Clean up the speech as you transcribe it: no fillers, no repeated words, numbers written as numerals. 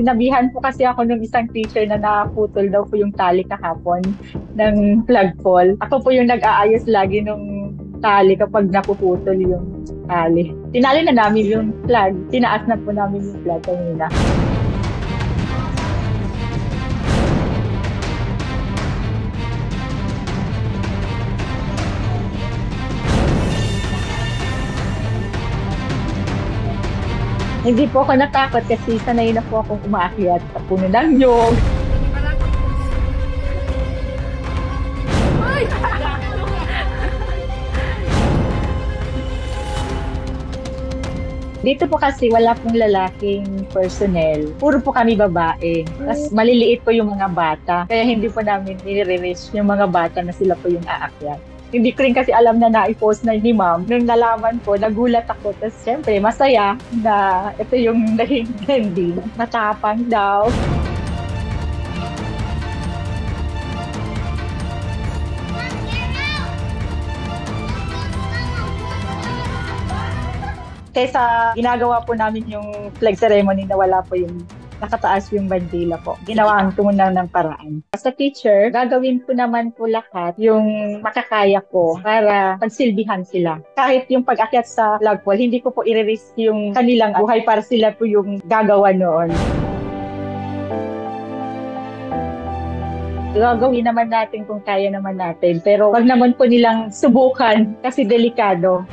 Sinabihan po kasi ako ng isang teacher na naputol daw po yung tali kahapon ng flagpole. Ako po yung nag-aayos lagi nung tali kapag napuputol yung tali. Tinali na namin yung flag. Tinaas na po namin yung flag kanina. Hindi po ako natakot kasi sanay na po akong umaakyat sa puno ng nyog. Dito po kasi wala pong lalaking personnel. Puro po kami babae. Tapos maliliit po yung mga bata. Kaya hindi po namin nire-risk yung mga bata na sila po yung aakyat. Hindi ko rin kasi alam na na-post na ni ma'am. Nung nalaman ko, nagulat ako. Tapos syempre, masaya na ito yung naging trending. Matapang daw. Kaysa ginagawa po namin yung flag ceremony na wala po yung nakataas yung bandila po. Ginawaan ko muna ng paraan. As a teacher, gagawin ko naman po lahat yung makakaya ko para pagsilbihan sila. Kahit yung pag-akyat sa flagpole, hindi ko po i-risk yung kanilang buhay para sila po yung gagawa noon. Gagawin naman natin kung kaya naman natin. Pero wag naman po nilang subukan kasi delikado.